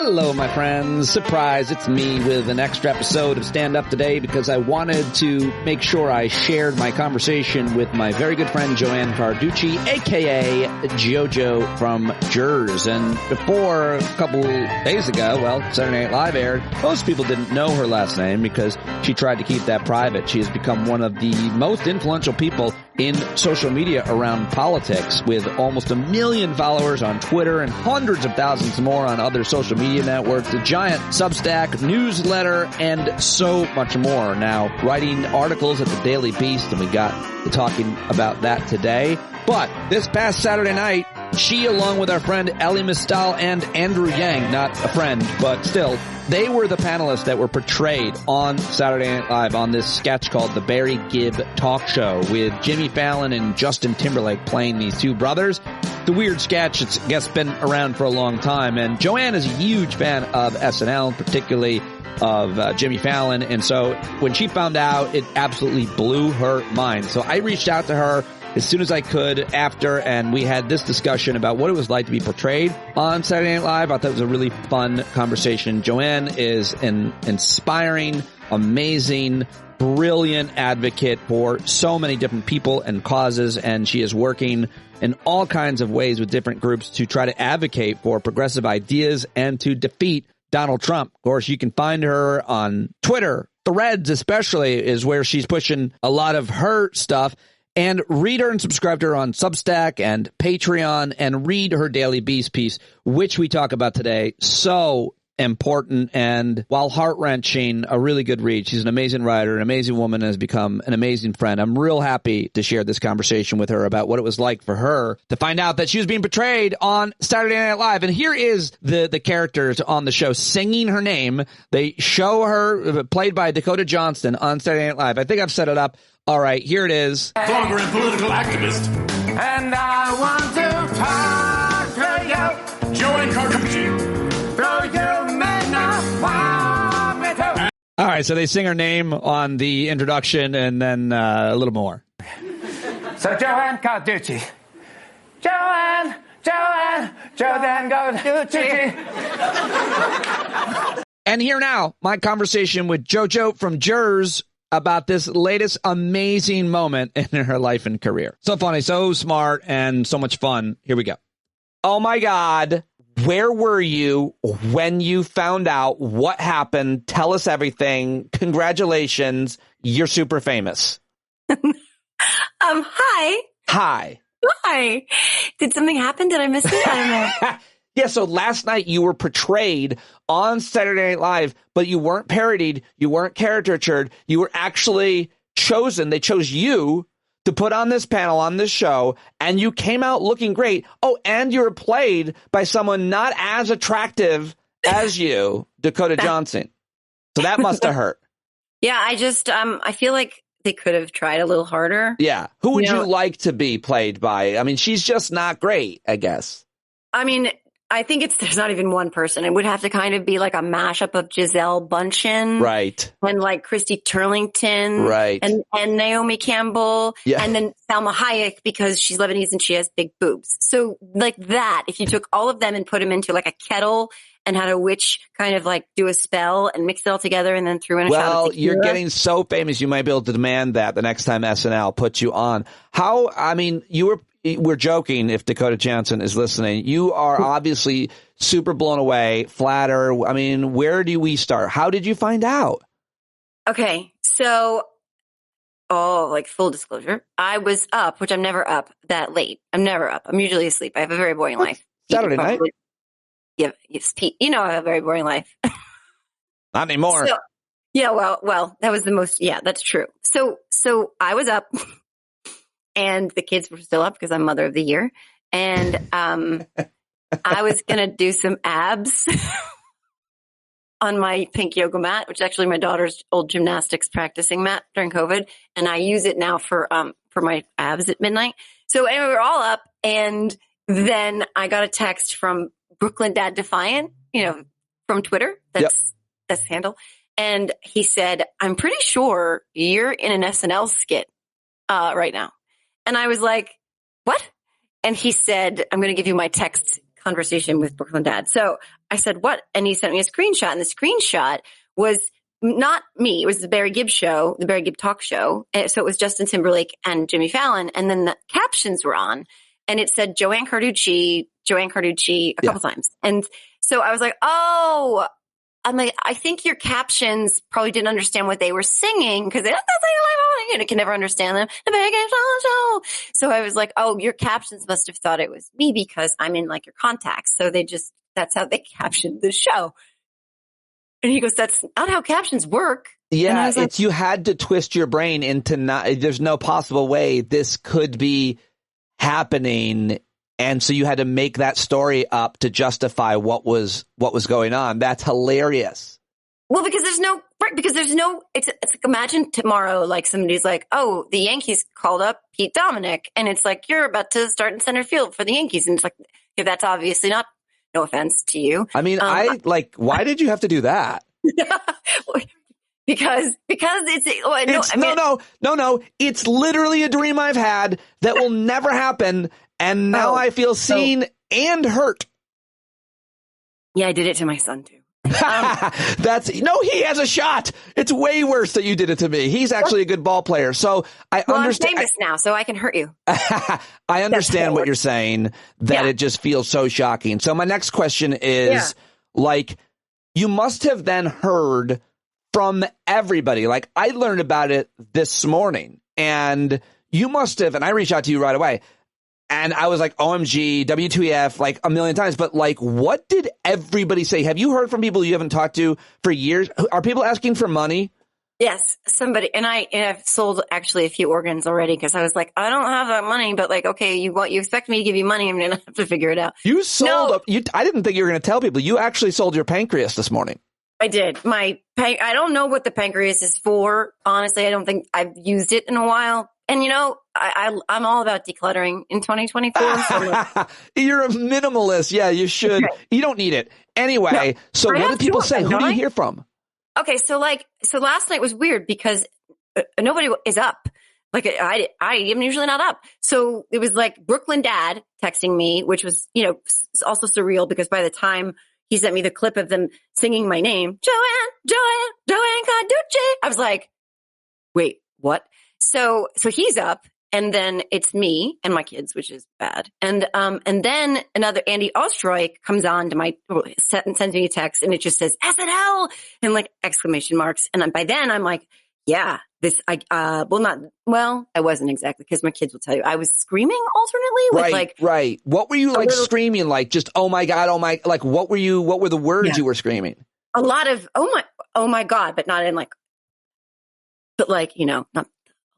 Hello, my friends. Surprise, it's me with an extra episode of Stand Up today because I wanted to make sure I shared my conversation with my very good friend Joanne Carducci, a.k.a. JoJo from Jerz. And before a couple days ago, well, Saturday Night Live aired, most people didn't know her last name because she tried to keep that private. She has become one of the most influential people in social media around politics, with almost 1 million followers on Twitter and hundreds of thousands more on other social media networks, a giant Substack, newsletter, and so much more. Now, writing articles at the Daily Beast, and we got to talking about that today. But this past Saturday night, she, along with our friend Ellie Mistal and Andrew Yang, not a friend, but still, they were the panelists that were portrayed on Saturday Night Live on this sketch called The Barry Gibb Talk Show, with Jimmy Fallon and Justin Timberlake playing these two brothers. It's a weird sketch. It's, I guess, been around for a long time. And Joanne is a huge fan of SNL, particularly of Jimmy Fallon. And so when she found out, it absolutely blew her mind. So I reached out to her as soon as I could after, and we had this discussion about what it was like to be portrayed on Saturday Night Live. I thought it was a really fun conversation. Joanne is an inspiring, amazing, brilliant advocate for so many different people and causes, and she is working in all kinds of ways with different groups to try to advocate for progressive ideas and to defeat Donald Trump. Of course, you can find her on Twitter. Threads especially is where she's pushing a lot of her stuff. And read her and subscribe to her on Substack and Patreon, and read her Daily Beast piece, which we talk about today. So important, and while heart-wrenching, a really good read. She's an amazing writer, an amazing woman, and has become an amazing friend. I'm real happy to share this conversation with her about what it was like for her to find out that she was being portrayed on Saturday Night Live. And here is the characters on the show singing her name. They show her, played by Dakota Johnson, on Saturday Night Live. I think I've set it up. All right, here it is. Blogger and political activist. And I want to talk to you. Joanne Carducci. Though you may not want me to. All right, so they sing her name on the introduction and then a little more. So Joanne Carducci. Joanne Carducci. And here now, my conversation with JoJo from Jerz about this latest amazing moment in her life and career. So funny, so smart, and so much fun. Here we go. Oh my God. Where were you when you found out what happened? Tell us everything. Congratulations. You're super famous. Hi. Hi. Hi. Did something happen? Did I miss it? I don't know. Yeah, so last night you were portrayed on Saturday Night Live, but you weren't parodied, you weren't caricatured, you were actually chosen. They chose you to put on this panel, on this show, and you came out looking great. Oh, and you were played by someone not as attractive as you, Dakota Johnson. So that must have hurt. Yeah, I feel like they could have tried a little harder. Yeah. Who would you like to be played by? I mean, she's just not great, I guess. I mean, I think there's not even one person. It would have to kind of be like a mashup of Giselle Bundchen. Right. And like Christy Turlington. Right. And Naomi Campbell. Yeah. And then Salma Hayek, because she's Lebanese and she has big boobs. So like that, if you took all of them and put them into like a kettle and had a witch kind of like do a spell and mix it all together and then threw in a shot of tequila. Well, you're getting so famous, you might be able to demand that the next time SNL puts you on. We're joking if Dakota Johnson is listening. You are obviously super blown away, flattered. I mean, where do we start? How did you find out? Okay, so, like full disclosure, I was up, which I'm never up that late. I'm never up. I'm usually asleep. I have a very boring life. Saturday night? Yeah, Pete, I have a very boring life. Not anymore. So, yeah, well, that was the most, yeah, that's true. So I was up. And the kids were still up because I'm Mother of the Year. And I was going to do some abs on my pink yoga mat, which is actually my daughter's old gymnastics practicing mat during COVID. And I use it now for my abs at midnight. So anyway, we were all up. And then I got a text from Brooklyn Dad Defiant, from Twitter. That's the handle. And he said, I'm pretty sure you're in an SNL skit right now. And I was like, what? And he said, I'm going to give you my text conversation with Brooklyn Dad. So I said, what? And he sent me a screenshot, and the screenshot was not me. It was the Barry Gibb show, the Barry Gibb talk show. And so it was Justin Timberlake and Jimmy Fallon. And then the captions were on, and it said Joanne Carducci a couple times. And so I was like, oh, I'm like, I think your captions probably didn't understand what they were singing, because they can never understand them. The Barry Gibb show. So I was like, oh, your captions must have thought it was me because I'm in like your contacts. So that's how they captioned the show. And he goes, that's not how captions work. Yeah, it's like, you had to twist your brain into there's no possible way this could be happening. And so you had to make that story up to justify what was going on. That's hilarious. Well, because there's no, it's like, imagine tomorrow, like somebody's like, oh, the Yankees called up Pete Dominic. And it's like, you're about to start in center field for the Yankees. And it's like, yeah, that's obviously not, no offense to you. I mean, why did you have to do that? Because no. It's literally a dream I've had that will never happen. And now I feel seen and hurt. Yeah, I did it to my son too. He has a shot. It's way worse that you did it to me. He's actually a good ball player. So I understand. I'm famous now, so I can hurt you. I understand what you're saying, that it just feels so shocking. So my next question is, you must have then heard from everybody. Like, I learned about it this morning, and you must have, and I reached out to you right away. And I was like, OMG, W2EF, like a million times. But like, what did everybody say? Have you heard from people you haven't talked to for years? Are people asking for money? Yes, somebody. And I've sold actually a few organs already, because I was like, I don't have that money. But like, okay, you expect me to give you money. I'm going to have to figure it out. You sold I didn't think you were going to tell people. You actually sold your pancreas this morning. I did. I don't know what the pancreas is for. Honestly, I don't think I've used it in a while. And, I'm all about decluttering in 2024. So You're a minimalist. Yeah, you should. Okay. You don't need it. Anyway, so what do people say? Who do you hear from? Okay, so last night was weird because nobody is up. Like, I am usually not up. So it was like Brooklyn Dad texting me, which was, also surreal, because by the time he sent me the clip of them singing my name, Joanne Carducci, I was like, wait, what? So he's up, and then it's me and my kids, which is bad. And then another Andy Ostroy comes on to my set and sends me a text, and it just says SNL and like exclamation marks. And by then I'm like, yeah, I wasn't exactly, because my kids will tell you I was screaming alternately. Right. What were you screaming? Like, just, oh my God, like, what were the words you were screaming? A lot of, oh my God, but not in like, but like, not.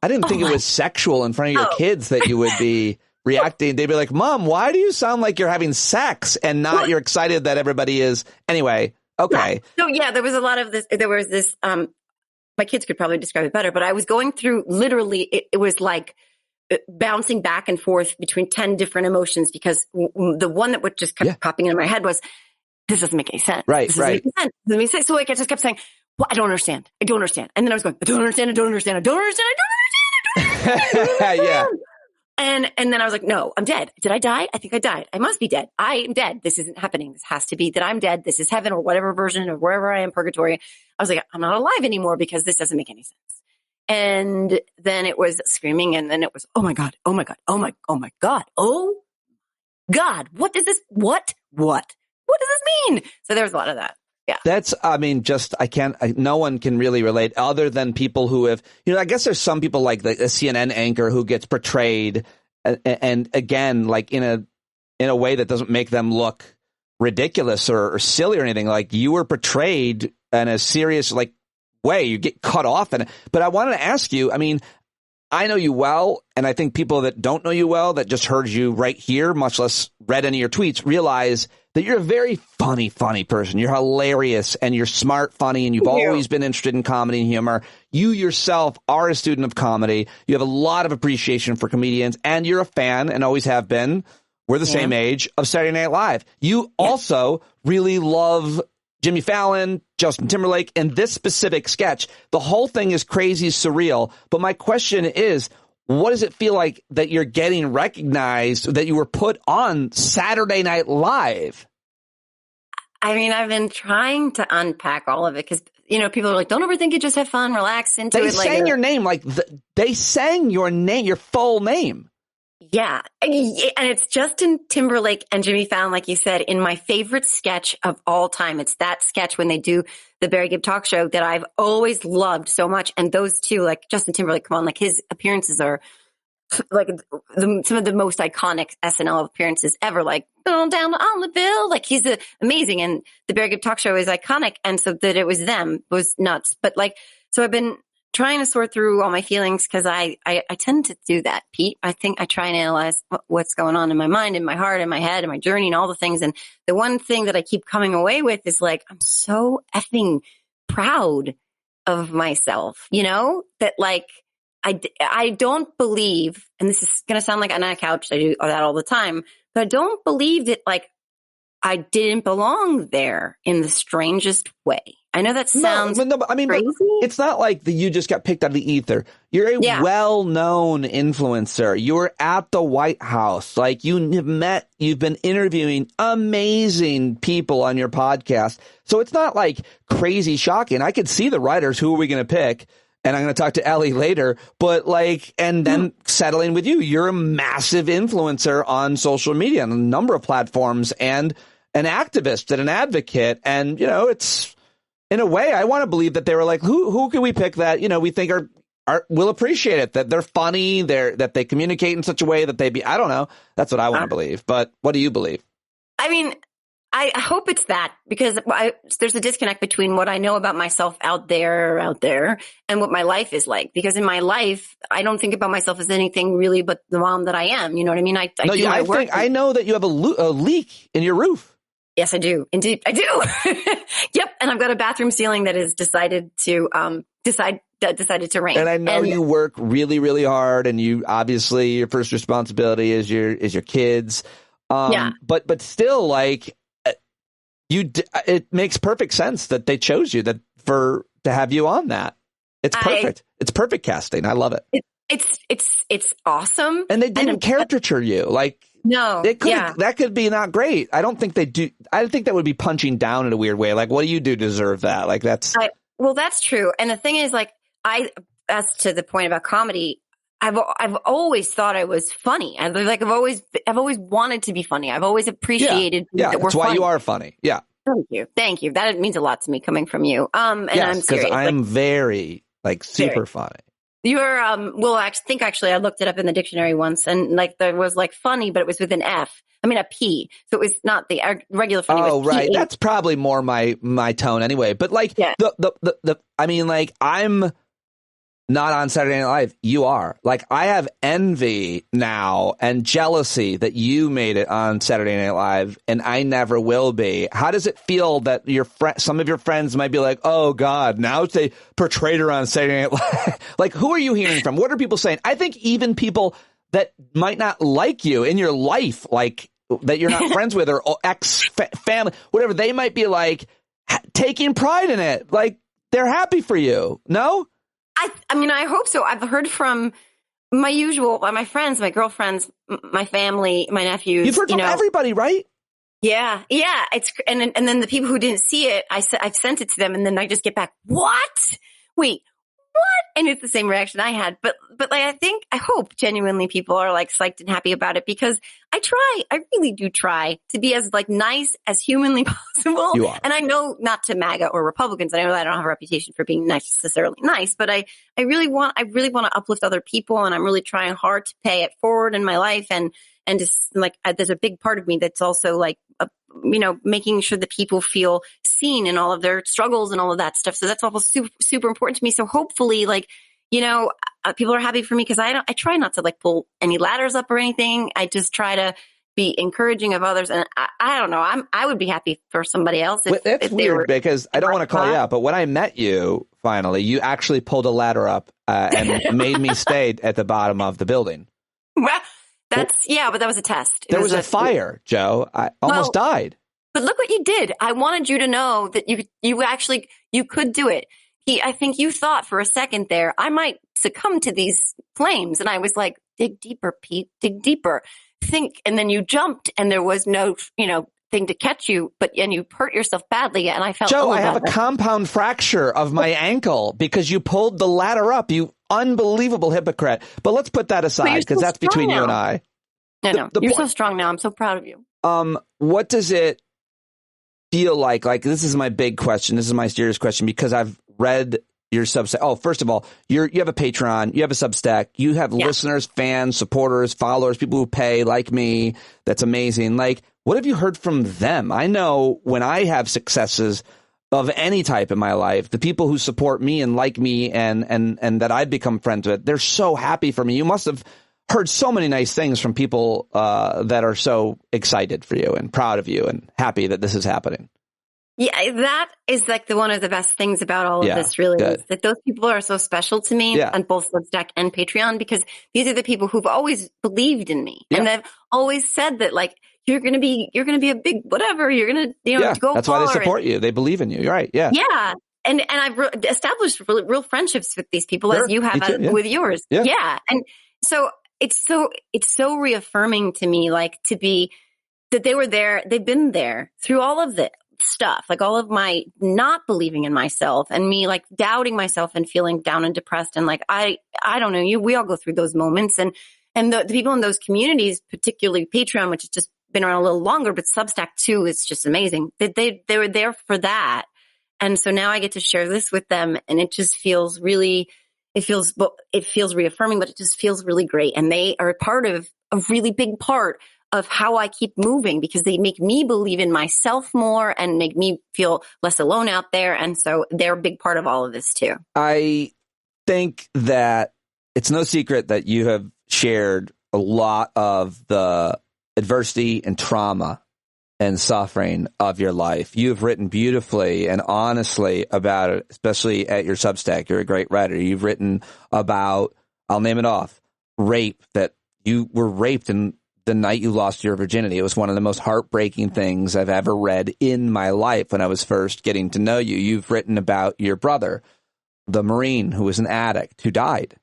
I didn't think it was sexual in front of your kids that you would be reacting. They'd be like, Mom, why do you sound like you're having sex and not you're excited that everybody is? Anyway, okay. So there was a lot of this. There was this, my kids could probably describe it better, but I was going through literally, it was like bouncing back and forth between 10 different emotions, because the one that would just kept popping in my head was, this doesn't make any sense. Right. So like, I just kept saying, well, I don't understand. And then I was going, I don't understand. Yeah. And then I was like, no, I'm dead. Did I die? I think I died. I must be dead. I am dead. This isn't happening. This has to be that I'm dead. This is heaven, or whatever version of wherever I am, purgatory. I was like, I'm not alive anymore, because this doesn't make any sense. And then it was screaming, and then it was, oh my God, oh my God, oh my God, oh God, what does this mean? So there was a lot of that. Yeah. That's, no one can really relate other than people who have, I guess there's some people like the CNN anchor who gets portrayed and again, like in a way that doesn't make them look ridiculous or silly or anything. Like, you were portrayed in a serious way, you get cut off. But I wanted to ask you, I know you well, and I think people that don't know you well, that just heard you right here, much less read any of your tweets, realize that you're a very funny person. You're hilarious, and you're smart, funny, and you've always been interested in comedy and humor. You yourself are a student of comedy. You have a lot of appreciation for comedians, and you're a fan, and always have been. We're the same age, of Saturday Night Live. You also really love Jimmy Fallon, Justin Timberlake, and this specific sketch. The whole thing is crazy, surreal. But my question is, what does it feel like that you're getting recognized, that you were put on Saturday Night Live? I mean, I've been trying to unpack all of it because, people are like, don't overthink it, just have fun, relax into it. They sang your name, they sang your name, your full name. Yeah. And it's Justin Timberlake and Jimmy Fallon, like you said, in my favorite sketch of all time. It's that sketch when they do the Barry Gibb talk show that I've always loved so much. And those two, like Justin Timberlake, come on, like his appearances are like some of the most iconic SNL appearances ever, like going down to Olive, like he's amazing. And the Barry Gibb talk show is iconic. And so that it was them was nuts. But so I've been trying to sort through all my feelings because I tend to do that, Pete. I think I try and analyze what's going on in my mind, in my heart, in my head, in my journey and all the things. And the one thing that I keep coming away with is like, I'm so effing proud of myself, that like, I don't believe, and this is going to sound like I'm on a couch, I do that all the time, but I don't believe that like I didn't belong there in the strangest way. I know that sounds crazy. It's not like you just got picked out of the ether. You're a well-known influencer. You're at the White House. Like you've been interviewing amazing people on your podcast. So it's not like crazy shocking. I could see the writers. Who are we going to pick? And I'm going to talk to Ellie later, but and then settling with you. You're a massive influencer on social media on a number of platforms and an activist and an advocate. And, it's in a way, I want to believe that they were like, who can we pick that, we think will appreciate it, that they're funny, that they communicate in such a way that I don't know. That's what I want to believe. But what do you believe? I mean, I hope it's that because there's a disconnect between what I know about myself out there and what my life is like. Because in my life, I don't think about myself as anything really but the mom that I am. You know what I mean? I know that you have a leak in your roof. Yes, I do. Indeed, I do. Yep. And I've got a bathroom ceiling that is decided to rain. And I know you work really, really hard, and you obviously your first responsibility is your kids. But still, like. It makes perfect sense that they chose you to have you on that. It's perfect. It's perfect casting. I love it. It's awesome. And they didn't caricature you. Like no, that could be not great. I don't think they do. I think that would be punching down in a weird way. Like, what do you do to deserve that? Like that's true. And the thing is, like, as to the point about comedy, I've always thought I was funny. I've always wanted to be funny. I've always appreciated that we're that's why funny. you are funny. Yeah. Thank you. That means a lot to me coming from you. And yes, I'm serious. Because I'm very super funny. You're I think actually I looked it up in the dictionary once, and like there was like funny, but it was with an F. I mean a P, so it was not the regular funny. Oh, right. P-A. That's probably more my tone anyway. But like I mean, like I'm not on Saturday Night Live. You are. Like I have envy now and jealousy that you made it on Saturday Night Live and I never will be. How does it feel that some of your friends might be like, oh God, now they portrayed her on Saturday Night Live? Like, who are you hearing from? What are people saying? I think even people that might not like you in your life, like that you're not friends with or ex-family, whatever, they might be like taking pride in it. Like they're happy for you. No? I mean, I hope so. I've heard from my friends, my girlfriends, my family, my nephews. You've heard from everybody, right? Yeah. It's and then the people who didn't see it, I've sent it to them, and then I just get back, what? Wait, what? And it's the same reaction I had. But like, I hope genuinely people are like psyched and happy about it because I really do try to be as like nice as humanly possible. You are. And I know not to MAGA or Republicans. I know that I don't have a reputation for being necessarily nice, but I really want to uplift other people, and I'm really trying hard to pay it forward in my life. And just like, there's a big part of me that's also like, making sure that people feel seen in all of their struggles and all of that stuff. So that's all super, super important to me. So hopefully, like, people are happy for me because I try not to like pull any ladders up or anything. I just try to be encouraging of others. And I don't know, I would be happy for somebody else. That's weird because I don't want to call you out, but when I met you, finally, you actually pulled a ladder up and made me stay at the bottom of the building. Well, but that was a test. There was a fire, Joe. I almost died. But look what you did. I wanted you to know that you could do it. I think you thought for a second there, I might succumb to these flames. And I was like, dig deeper, Pete, dig deeper. Think. And then you jumped and there was no, thing to catch you, and you hurt yourself badly. And I felt, Joe, I have a compound fracture of my ankle because you pulled the ladder up, you unbelievable hypocrite. But let's put that aside because that's between you and I. No, you're so strong now. I'm so proud of you. What does it feel like? Like, this is my big question. This is my serious question because I've read your Substack. Oh, first of all, you have a Patreon, you have a Substack, you have listeners, fans, supporters, followers, people who pay like me. That's amazing. Like, what have you heard from them? I know when I have successes of any type in my life, the people who support me and like me and that I've become friends with, they're so happy for me. You must have heard so many nice things from people that are so excited for you and proud of you and happy that this is happening. Yeah, that is like one of the best things about all of this, really, is that those people are so special to me on both Substack and Patreon, because these are the people who've always believed in me and they've always said that, like, you're going to be a big whatever. You're going to, go that's far. why they support you. They believe in you. You're right. Yeah. Yeah. And I've established real friendships with these people, as you have with yours. Yeah. And so it's so reaffirming to me, like, to be that they were there. They've been there through all of the stuff, like all of my not believing in myself and me, like, doubting myself and feeling down and depressed. And like, I don't know, we all go through those moments, and the people in those communities, particularly Patreon, which has just been around a little longer, but Substack too is just amazing. They were there for that. And so now I get to share this with them, and it just feels really, it feels reaffirming, but it just feels really great. And they are a really big part of how I keep moving, because they make me believe in myself more and make me feel less alone out there. And so they're a big part of all of this too. I think that it's no secret that you have shared a lot of the adversity and trauma and suffering of your life. You've written beautifully and honestly about it, especially at your Substack. You're a great writer. You've written about, I'll name it off, rape, that you were raped in the night you lost your virginity. It was one of the most heartbreaking things I've ever read in my life when I was first getting to know you. You've written about your brother, the Marine who was an addict, who died.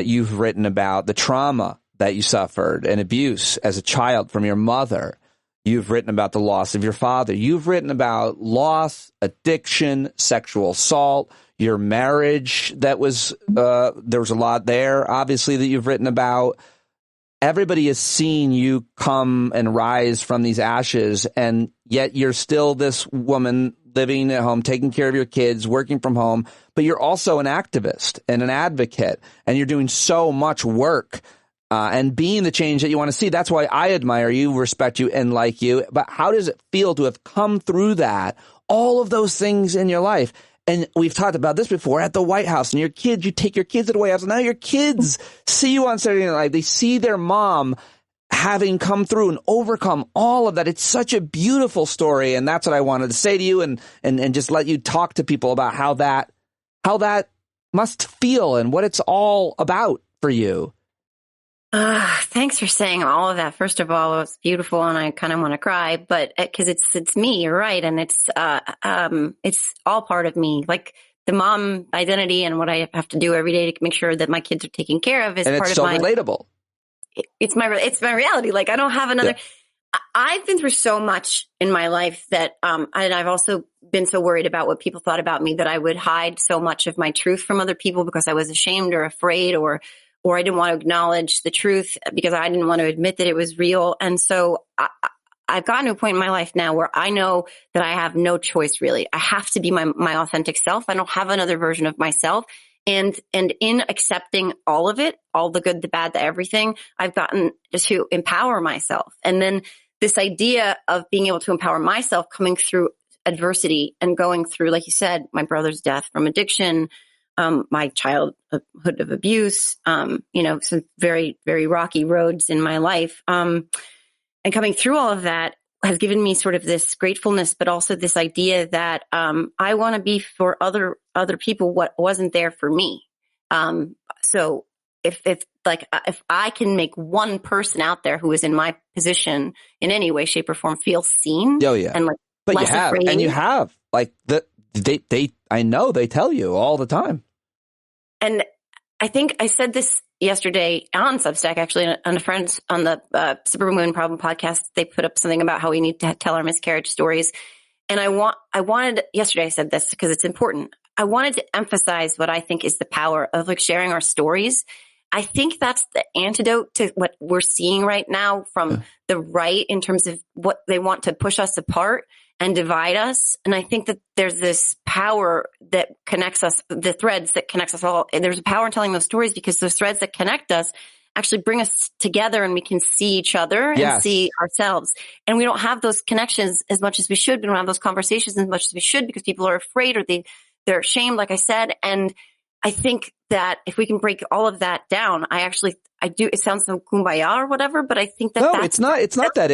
You've written about the trauma that you suffered and abuse as a child from your mother. You've written about the loss of your father. You've written about loss, addiction, sexual assault, your marriage that was, there was a lot there, obviously, that you've written about. Everybody has seen you come and rise from these ashes, and yet you're still this woman living at home, taking care of your kids, working from home, but you're also an activist and an advocate, and you're doing so much work and being the change that you want to see. That's why I admire you, respect you, and like you. But how does it feel to have come through that, all of those things in your life? And we've talked about this before at the White House, and your kids, you take your kids to the White House, and now your kids see you on Saturday Night Live. They see their mom having come through and overcome all of that. It's such a beautiful story. And that's what I wanted to say to you, and just let you talk to people about how that must feel and what it's all about for you. Thanks for saying all of that. First of all, it was beautiful, and I kind of want to cry, but because it's me, you're right, and it's all part of me, like the mom identity and what I have to do every day to make sure that my kids are taken care of is and part it's of so relatable. It's my reality. Like, I don't have another. Yeah. I've been through so much in my life that, and I've also been so worried about what people thought about me that I would hide so much of my truth from other people because I was ashamed or afraid, or I didn't want to acknowledge the truth because I didn't want to admit that it was real. And so I've gotten to a point in my life now where I know that I have no choice, really. I have to be my authentic self. I don't have another version of myself. And in accepting all of it, all the good, the bad, the everything, I've gotten to empower myself. And then this idea of being able to empower myself coming through adversity and going through, like you said, my brother's death from addiction, my childhood of abuse, some very, very rocky roads in my life. And coming through all of that has given me sort of this gratefulness, but also this idea that I want to be for other people what wasn't there for me. So if I can make one person out there who is in my position in any way, shape, or form feel seen, Oh yeah, and like, but you have, afraid. And you have like I know they tell you all the time. And I think I said this yesterday on Substack, actually, on a friend's, on the Superwoman Problem podcast. They put up something about how we need to tell our miscarriage stories. And I wanted, yesterday I said this because it's important. I wanted to emphasize what I think is the power of like sharing our stories. I think that's the antidote to what we're seeing right now from the right in terms of what they want to push us apart and divide us. And I think that there's this power that connects us, the threads that connects us all. And there's a power in telling those stories because those threads that connect us actually bring us together and we can see each other and see ourselves. And we don't have those connections as much as we should. We don't have those conversations as much as we should because people are afraid or they're ashamed, like I said. And I think that if we can break all of that down, I do. It sounds so kumbaya or whatever, but I think that it's not that.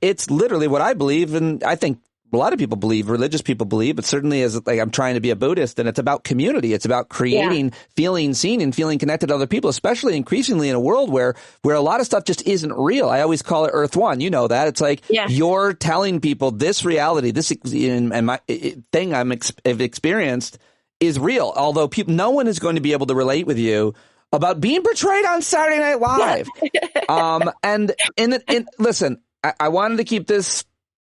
It's literally what I believe, and I think a lot of people believe, religious people believe, but certainly as like I'm trying to be a Buddhist, and it's about community. It's about creating, feeling seen, and feeling connected to other people, especially increasingly in a world where a lot of stuff just isn't real. I always call it Earth One. You know that. It's like you're telling people this reality, this and my thing I've experienced is real, although no one is going to be able to relate with you about being portrayed on Saturday Night Live. And listen, I wanted to keep this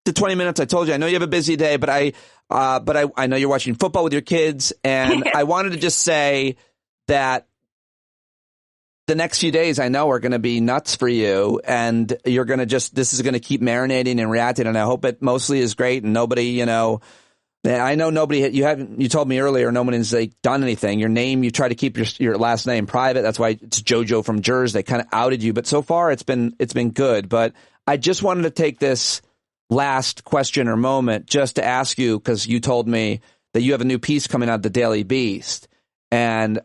to 20 minutes. I told you, I know you have a busy day, but I know you're watching football with your kids, and I wanted to just say that the next few days I know are going to be nuts for you, and you're going to this is going to keep marinating and reacting, and I hope it mostly is great and nobody, I know nobody, you told me earlier, no one has done anything. Your name, you try to keep your last name private. That's why it's JoJo from Jerz. They kind of outed you, but so far it's been good. But I just wanted to take this last question or moment just to ask you, because you told me that you have a new piece coming out, The Daily Beast. And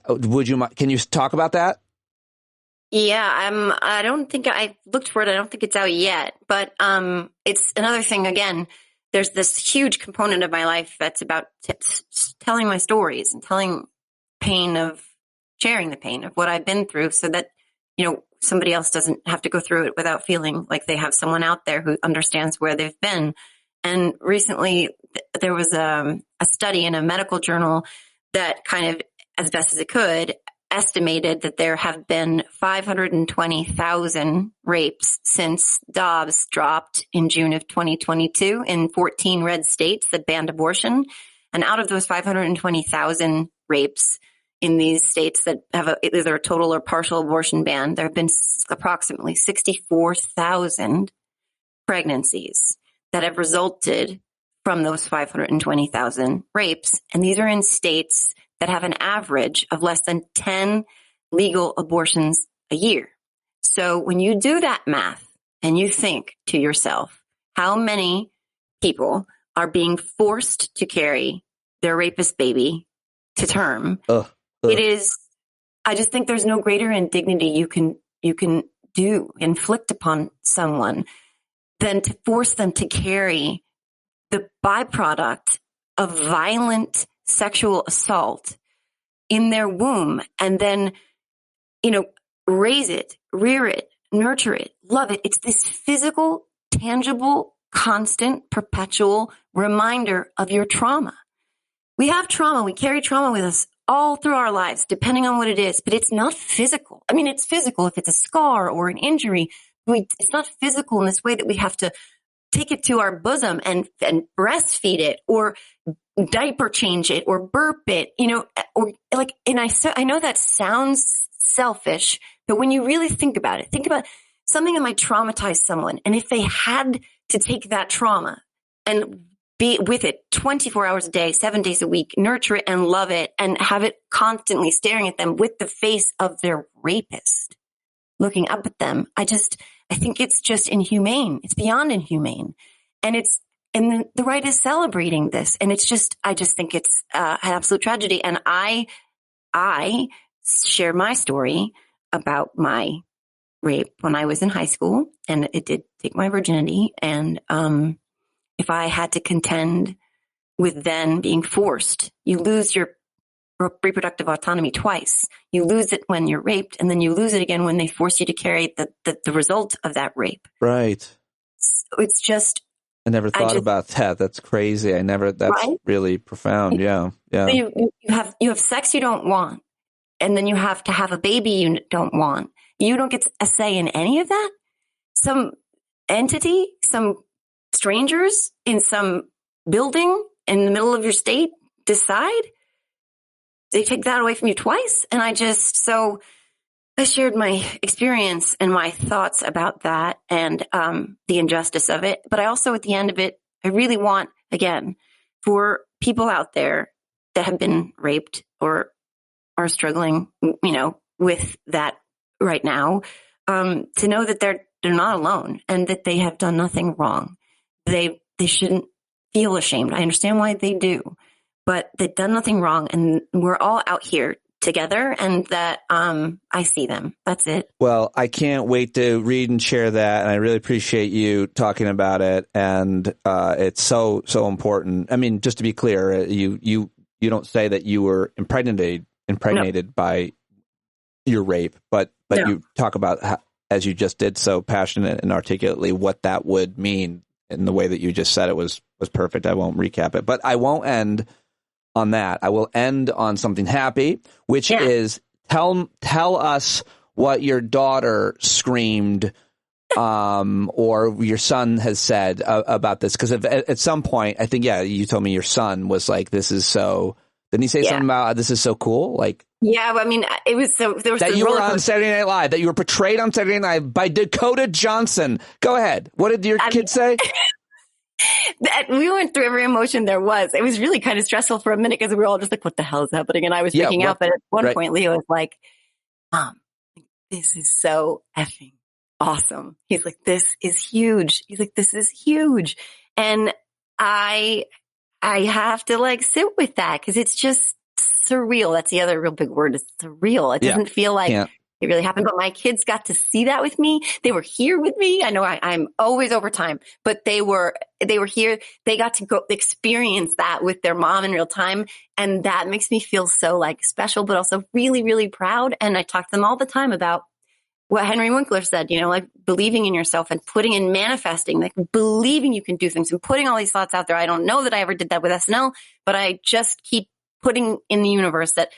can you talk about that? Yeah, I don't think I looked for it. I don't think it's out yet, but it's another thing again. There's this huge component of my life that's about telling my stories and sharing the pain of what I've been through so that, somebody else doesn't have to go through it without feeling like they have someone out there who understands where they've been. And recently there was a study in a medical journal that kind of, as best as it could, estimated that there have been 520,000 rapes since Dobbs dropped in June of 2022 in 14 red states that banned abortion. And out of those 520,000 rapes in these states that have either a total or partial abortion ban, there have been approximately 64,000 pregnancies that have resulted from those 520,000 rapes. And these are in states that have an average of less than 10 legal abortions a year. So when you do that math and you think to yourself, how many people are being forced to carry their rapist baby to term? It is, I just think there's no greater indignity you can inflict upon someone than to force them to carry the byproduct of violent sexual assault in their womb and then, raise it, rear it, nurture it, love it. It's this physical, tangible, constant, perpetual reminder of your trauma. We have trauma. We carry trauma with us all through our lives, depending on what it is, but it's not physical. I mean, it's physical if it's a scar or an injury. It's not physical in this way that we have to take it to our bosom and breastfeed it or diaper change it or burp it, or like, and I know that sounds selfish, but when you really think about it, think about something that might traumatize someone. And if they had to take that trauma and be with it 24 hours a day, 7 days a week, nurture it and love it and have it constantly staring at them with the face of their rapist looking up at them. I think it's just inhumane. It's beyond inhumane. And the right is celebrating this. And I just think it's an absolute tragedy. And I shared my story about my rape when I was in high school, and it did take my virginity. And if I had to contend with then being forced, you lose your reproductive autonomy twice. You lose it when you're raped, and then you lose it again when they force you to carry the result of that rape. Right. So it's just I never thought about that. That's crazy. That's right? Really profound. Yeah. Yeah. So you have sex you don't want, and then you have to have a baby you don't want. You don't get a say in any of that. Some entity, some strangers in some building in the middle of your state decide. They take that away from you twice. And I shared my experience and my thoughts about that and the injustice of it. But I also, at the end of it, I really want, again, for people out there that have been raped or are struggling, with that right now, to know that they're not alone and that they have done nothing wrong. They shouldn't feel ashamed. I understand why they do, but they've done nothing wrong, and we're all out here together, and that I see them. That's it. Well, I can't wait to read and share that, and I really appreciate you talking about it. And it's so important. I mean, just to be clear, you don't say that you were impregnated by your rape, but no. You talk about how, as you just did so passionate and articulately, what that would mean in the way that you just said it was perfect. I won't recap it, but I won't end on that. I will end on something happy, which is tell us what your daughter screamed or your son has said about this. Because at some point, I think, you told me your son was like, this is so... Didn't he say something about this is so cool? Like, yeah, I mean, it was so... There was that you were on Saturday Night Live, that you were portrayed on Saturday Night Live by Dakota Johnson. Go ahead. What did your kid say? We went through every emotion there was. It was really kind of stressful for a minute because we were all just like, what the hell is happening? And I was freaking out. But at one point, Leo was like, Mom, this is so effing awesome. He's like, this is huge. He's like, this is huge. And I have to sit with that because it's just surreal. That's the other real big word, is surreal. It doesn't feel like it really happened, but my kids got to see that with me. They were here with me. I know I'm always over time, but they were here. They got to go experience that with their mom in real time. And that makes me feel so special, but also really, really proud. And I talk to them all the time about what Henry Winkler said, believing in yourself and putting in manifesting, believing you can do things and putting all these thoughts out there. I don't know that I ever did that with SNL, but I just keep putting in the universe that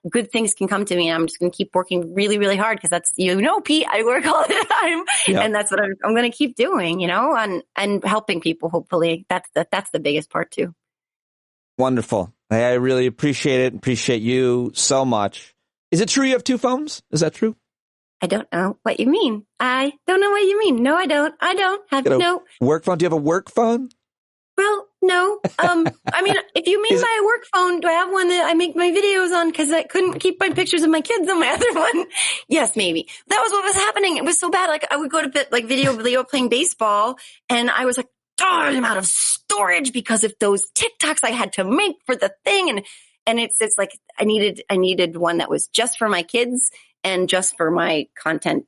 good things can come to me, and I'm just going to keep working really, really hard because that's, Pete, I work all the time, and that's what I'm going to keep doing, and helping people. Hopefully, that's the biggest part too. Wonderful. I really appreciate it. Appreciate you so much. Is it true you have 2 phones? Is that true? I don't know what you mean. I don't know what you mean. No, I don't. I don't have no work phone. Do you have a work phone? Well, no. I mean, if you mean by a work phone, do I have one that I make my videos on because I couldn't keep my pictures of my kids on my other one? Yes, maybe. That was what was happening. It was so bad. I would go to video of Leo playing baseball, and I was like, I'm out of storage because of those TikToks I had to make for the thing. And it's like I needed one that was just for my kids and just for my content.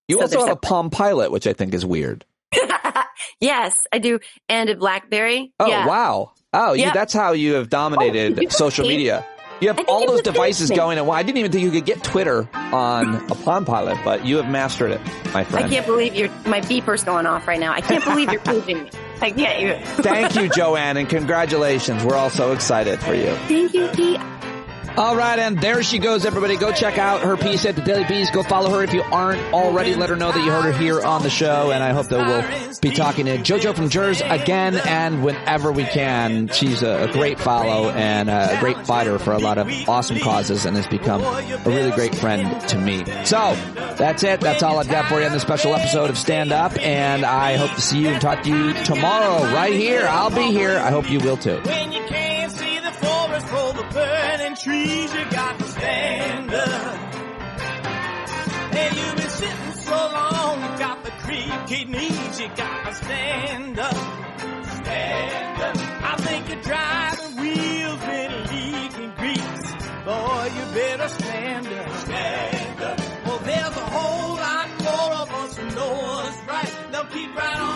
You also have a Palm Pilot, which I think is weird. Yes, I do. And a BlackBerry. Oh, wow. Oh, that's how you have dominated social media. You have all those devices going at once. I didn't even think you could get Twitter on a Palm Pilot, but you have mastered it, my friend. I can't believe my beeper's going off right now. I can't believe you're proving me. I can't even. Thank you, Joanne, and congratulations. We're all so excited for you. Thank you, Pete. All right, and there she goes, everybody. Go check out her piece at the Daily Beast. Go follow her if you aren't already. Let her know that you heard her here on the show, and I hope that we'll be talking to JoJo from Jerz again and whenever we can. She's a great follow and a great fighter for a lot of awesome causes and has become a really great friend to me. So, that's it. That's all I've got for you on this special episode of Stand Up, and I hope to see you and talk to you tomorrow right here. I'll be here. I hope you will too. For the burning trees, you got to stand up. And you've been sitting so long, you got the creaky knees, you got to stand up. Stand up. I think you're driving wheels with leaking grease. Boy, you better stand up. Stand up. Well, there's a whole lot more of us who know what's right. They'll keep right on.